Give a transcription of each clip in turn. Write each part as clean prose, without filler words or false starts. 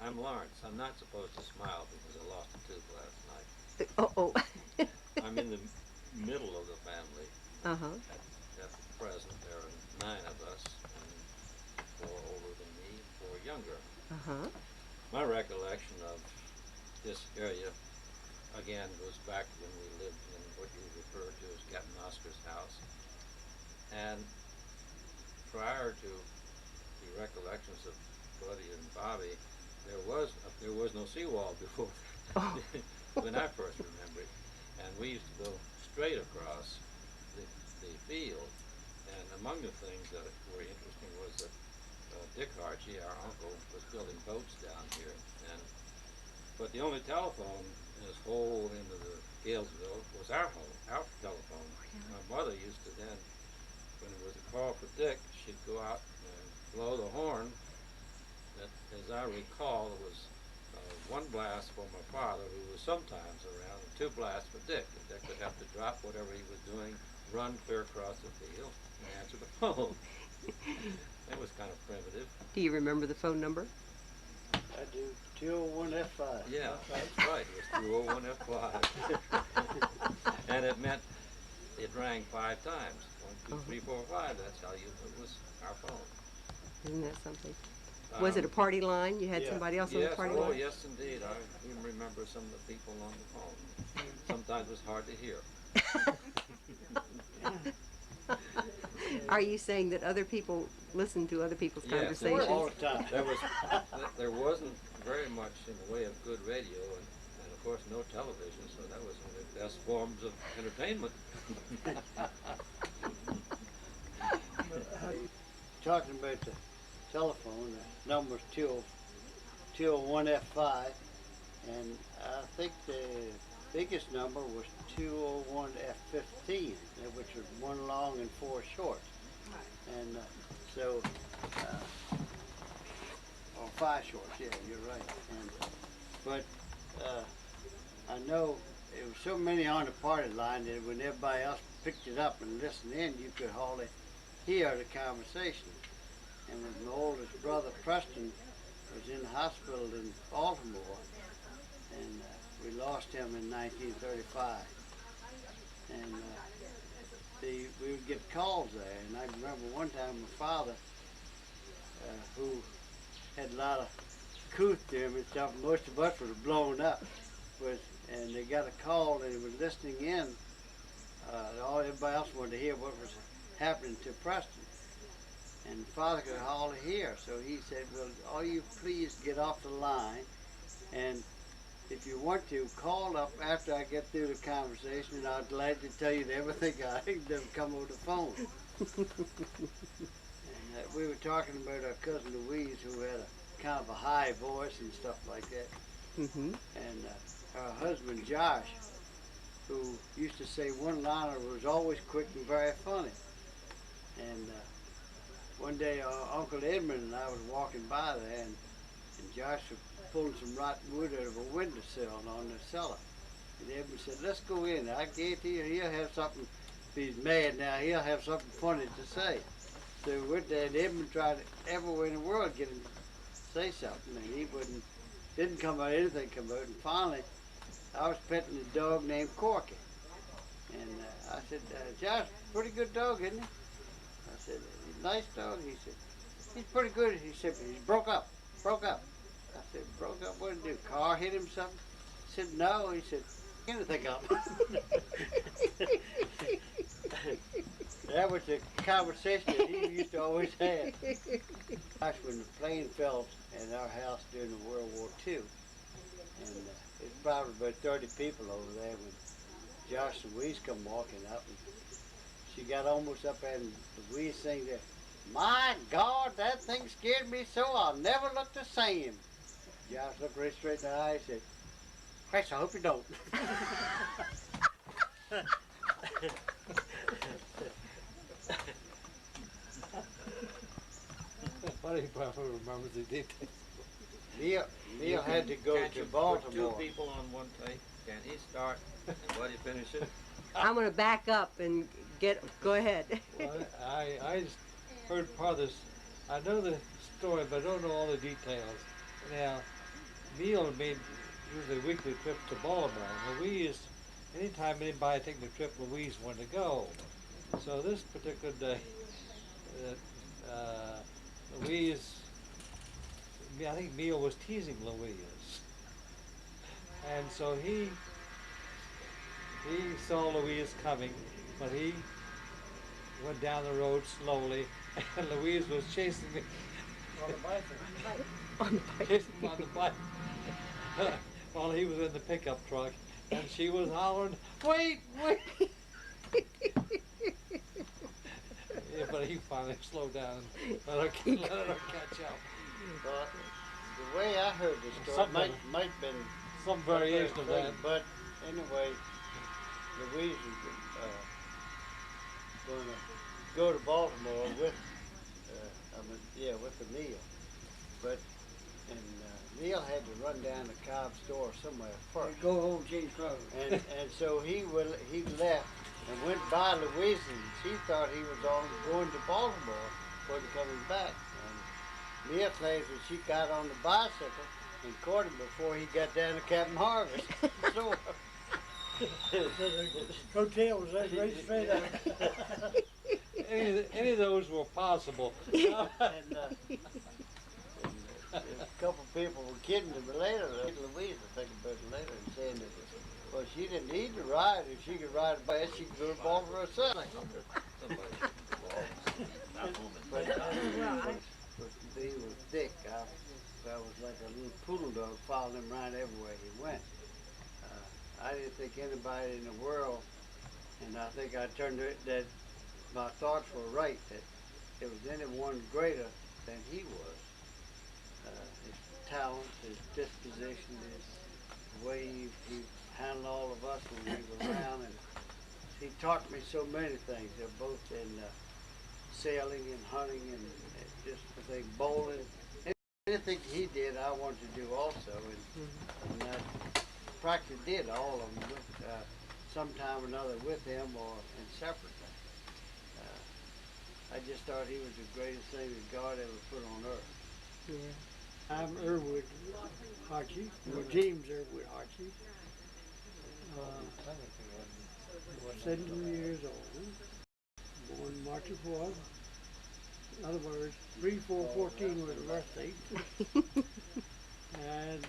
I'm Lawrence. I'm not supposed to smile because I lost a tooth last night. Uh-oh. I'm in the middle of the family. Uh-huh. At present, there are 9 of us, and 4 older than me, 4 younger. Uh-huh. My recollection of this area, again, goes back to when we lived in what you refer to as Captain Oscar's house. And prior to the recollections of Buddy and Bobby, there was no seawall before Oh. when I first remember it, and we used to go straight across the field. And among the things that were interesting was that Dick Hartge, our uncle, was building boats down here, but the only telephone in this whole end of the Galesville was our telephone. My mother used to then, when it was a call for Dick, she'd go out and blow the horn. That, as I recall, it was 1 blast for my father, who was sometimes around, and 2 blasts for Dick. And Dick would have to drop whatever he was doing, run clear across the field, and answer the phone. That was kind of primitive. Do you remember the phone number? I do. 201F5. Yeah, that's right. It was 201F5. And it meant it rang 5 times. 1, 2, 3, 4, 5. That's how it was our phone. Isn't that something? Was it a party line? You had yeah. somebody else on Yes, the party oh line? yes indeed. I even remember some of the people on the phone. Sometimes it was hard to hear. Are you saying that other people listen to other people's Yes, conversations? All the time. There wasn't very much in the way of good radio, and of course no television, so that was one of the best forms of entertainment. Talking about the telephone, the number's 201F5, and I think the biggest number was 201F15, which was 1 long and 4 short. And or 5 shorts, yeah, you're right. But I know there were so many on the party line that when everybody else picked it up and listened in, you could hardly hear the conversation. And when my oldest brother, Preston, was in the hospital in Baltimore, and we lost him in 1935. And we would get calls there, and I remember one time my father, who had a lot of couth to him and stuff, most of us were blown up, and they got a call and they were listening in. Everybody else wanted to hear what was happening to Preston. And Father could hardly hear, so he said, well, all you please get off the line, and if you want to, call up after I get through the conversation, and I'll be glad to tell you everything I didn't come over the phone. And we were talking about our cousin Louise, who had a kind of a high voice and stuff like that. Mm-hmm. And her husband Josh, who used to say one-liner, was always quick and very funny. And one day Uncle Edmund and I was walking by there, and Josh was pulling some rotten wood out of a windowsill on the cellar. And Edmund said, let's go in. I guarantee you he'll have something, if he's mad now, he'll have something funny to say. So we went there, and Edmund tried everywhere in the world to get him to say something, and he didn't come out, anything come out. And finally, I was petting a dog named Corky. And I said, Josh, pretty good dog, isn't he? I said, nice dog. He said, he's pretty good. He said, but he's broke up. I said, broke up? What did he do? Car hit him something? He said, no. He said, anything up. That was the conversation that he used to always have. Gosh, when the plane fell in our house during the World War II, and it's probably about 30 people over there when Josh and Louise come walking up, and she got almost up there, and Louise sang there, my God, that thing scared me so I'll never look the same. Josh looked right straight in the eye and said, Christ, I hope you don't. Funny, probably remembers the details. Neil had to go to Baltimore. Put 2 people on one tape. Can he start and Buddy finish it? I'm going to back up and go ahead. Well, I just heard part of this. I know the story, but I don't know all the details. Now, Neil made usually weekly trips to Baltimore. And Louise, anytime anybody taking a trip, Louise wanted to go. So this particular day, Louise, I think Neil was teasing Louise. And so he saw Louise coming, but he went down the road slowly, and Louise was chasing him on the bicycle. On the bike. Chasing him on the bike while he was in the pickup truck, and she was hollering, "Wait, wait!" Yeah, but he finally slowed down and let her catch up. But the way I heard the story Something- might have been Some variation of that. but anyway, Louise was going to go to Baltimore with, with the Neil. But Neil had to run down to Cobb's store somewhere first. Go home, change clothes. And so he left and went by Louise, and she thought he was on going to Baltimore, wasn't coming back. And Neil claims that she got on the bicycle and caught him before he got down to Captain Harvest. So Hotel was that right straight up. Any of those were possible. and a couple people were kidding him later. Louise, I think about it later, and saying that, well, she didn't need to ride. If she could ride a bike, she could go to Baltimore herself. But he was thick. I was like a little poodle dog following him around everywhere he went. I didn't think anybody in the world, and I think I turned it that my thoughts were right, that there was anyone greater than he was. His talent, his disposition, his way he handled all of us when we were around, and he taught me so many things. They're both in sailing and hunting and just I think bowling. Anything he did, I wanted to do also, and I practically did all of them with sometime or another with him or in separately. I just thought he was the greatest thing that God ever put on earth. Yeah. I'm Irwood Hartge, or James Irwood Hartge. 17 years old, born March the 4th. In other words, 3/4/14 was the birth date. And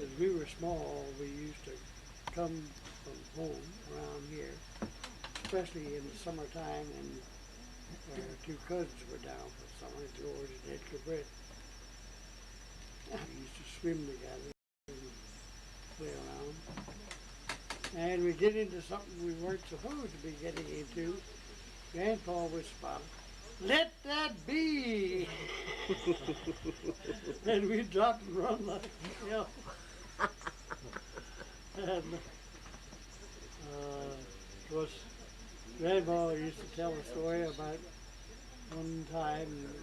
as we were small, we used to come from home around here, especially in the summertime, and our two cousins were down for summer, George and Edgar Britt. We used to swim together and play around. And we get into something we weren't supposed to be getting into. Grandpa was spotted. Let that be! And we dropped and run like, you know. And of course, Grandpa used to tell a story about one time when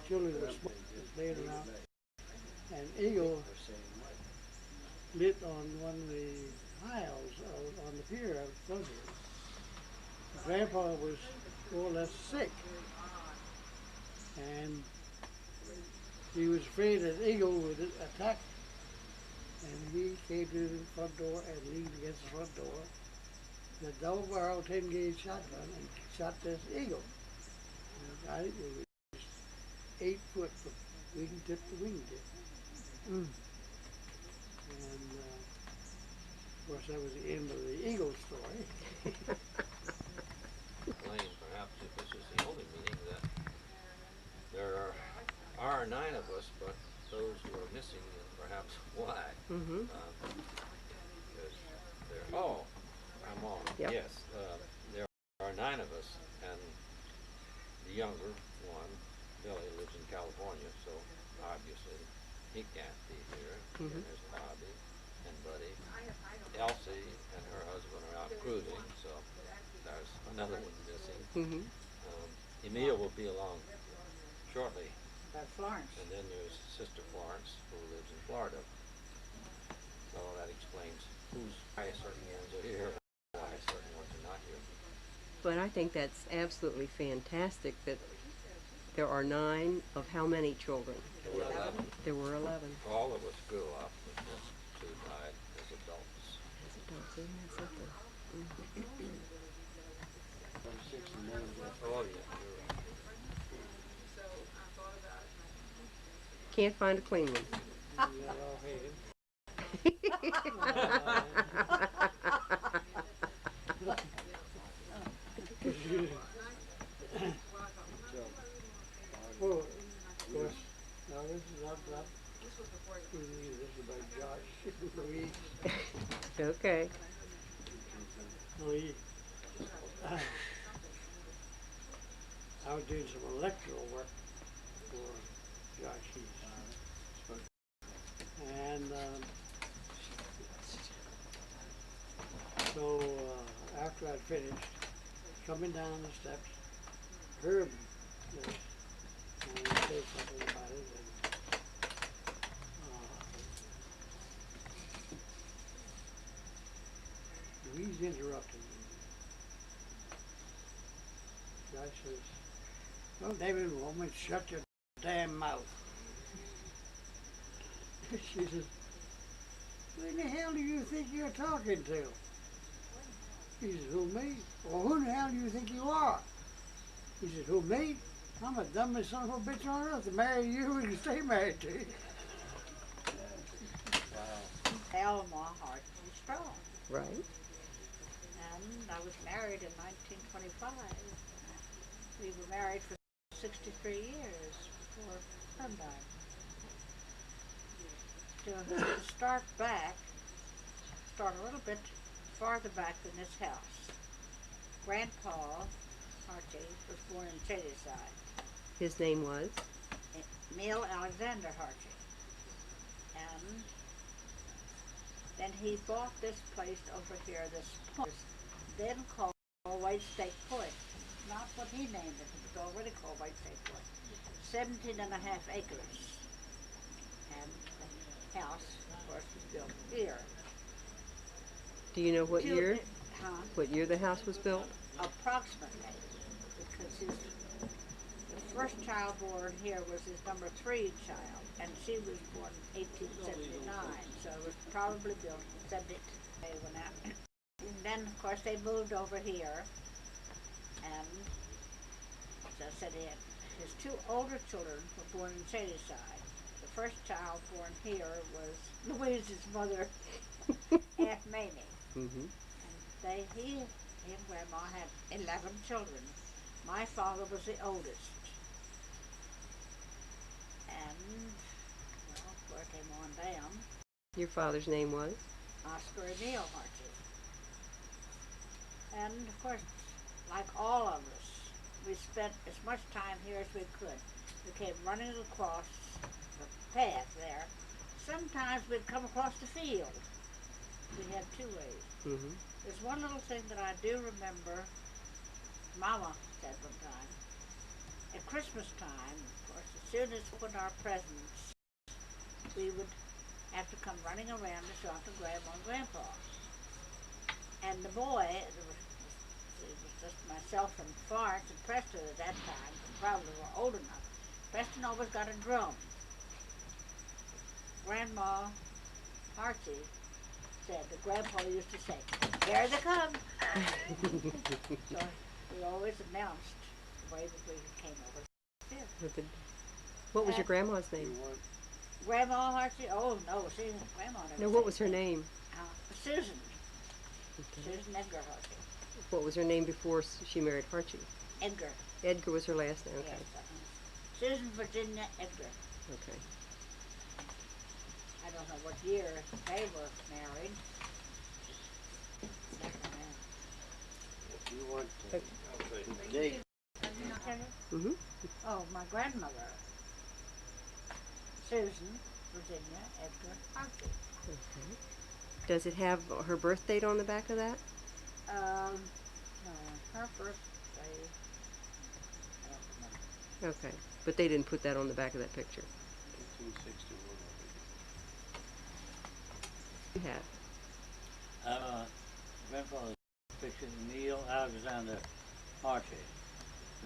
children were playing around, an eagle lit on one of the piles on the pier out front here. Grandpa was more or less sick, and he was afraid an eagle would attack, and he came to the front door and leaned against the front door. The double-barrel 10-gauge shotgun and shot this eagle. And it was 8 foot from wingtip to wingtip. And of course, that was the end of the eagle story. Explain perhaps if this is the only meeting that there are 9 of us, but those who are missing and perhaps why. I'm on. Yep. Yes, there are 9 of us, and the younger one, Billy, lives in California, so obviously he can't be here. And there's Bobby and Buddy. Elsie and her husband are out cruising, so there's another one missing. Emil will be along shortly, Florence. and then there's Sister Florence, who lives in Florida. So that explains why certain ones are here, and why certain ones are not here. But I think that's absolutely fantastic that There are 9 of how many children? There were 11. There were 11. All of us grew up, but then 2 died as adults. Isn't that something? Oh, yeah, you're right. Can't find a clean one. They're all hated. Oh, of course, no, this is not, this is about Josh, Louise, Okay. Louise. I was doing some electrical work for Josh Heath. And, so, after I'd finished, coming down the steps, heard this, and he said something about it, and, Louise interrupted me. Josh says, "Well, David, woman, shut your damn mouth." She says, "Who in the hell do you think you're talking to?" He said, "Who, me? Well, who the hell do you think you are?" He said, "Who, me? I'm the dumbest son of a bitch on earth to marry you and stay married to you." Elma Hartge Strong. Right. And I was married in 1925. We were married for 63 years before her died. To start a little bit farther back than this house. Grandpa Hartge was born in Shadyside. His name was? Neil Alexander Hartge. And then he bought this place over here, this point, then called White State Point. Not what he named it, it was already called White State Point. 17.5 acres. And the house, of course, was built here. Do you know what year? Huh? What year the house was built? Approximately, because the first child born here was his number 3 child, and she was born in 1879, so it was probably built in 70. They went out. And then, of course, they moved over here, and as I said, his 2 older children were born in Shadyside. The first child born here was Louise's mother, Aunt Mamie. Mm-hmm. And he and Grandma had 11 children. My father was the oldest. And, well, of course, came on down. Your father's name was? Oscar and Neil Hartge. And, of course, like all of us, we spent as much time here as we could. We came running across the path there. Sometimes we'd come across the field. We had 2 ways. Mm-hmm. There's one little thing that I do remember Mama said one time. At Christmas time, of course, as soon as we opened our presents, we would have to come running around to talk to Grandma and Grandpa. And the boy, it was just myself and Florence and Preston at that time, probably were old enough. Preston always got a drum. Grandma Hartge said, the Grandpa used to say, "Here they come." So we always announced the way that we came over here. What was your grandma's name? Grandma Hartge? Oh no, she Grandma never No, what said was her that. name? Susan. Okay. Susan Edgar Hartge. What was her name before she married Hartge? Edgar. Edgar was her last name. Okay. Yes. Susan Virginia Edgar. Okay. I don't know what year they were married. If you want to date, Mm-hmm. Oh, my grandmother, Susan Virginia Edgar Hartge. Okay. Does it have her birth date on the back of that? No, her birthday, I don't remember. Okay. But they didn't put that on the back of that picture. 1861. You have. Grandfather's picture, Neil Alexander Hartge.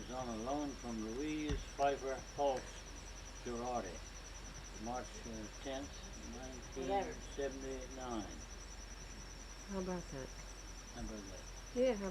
was on a loan from Louise Pfeiffer Pulse Girardi, March 10th, 1979. How about that? How about that? Yeah, how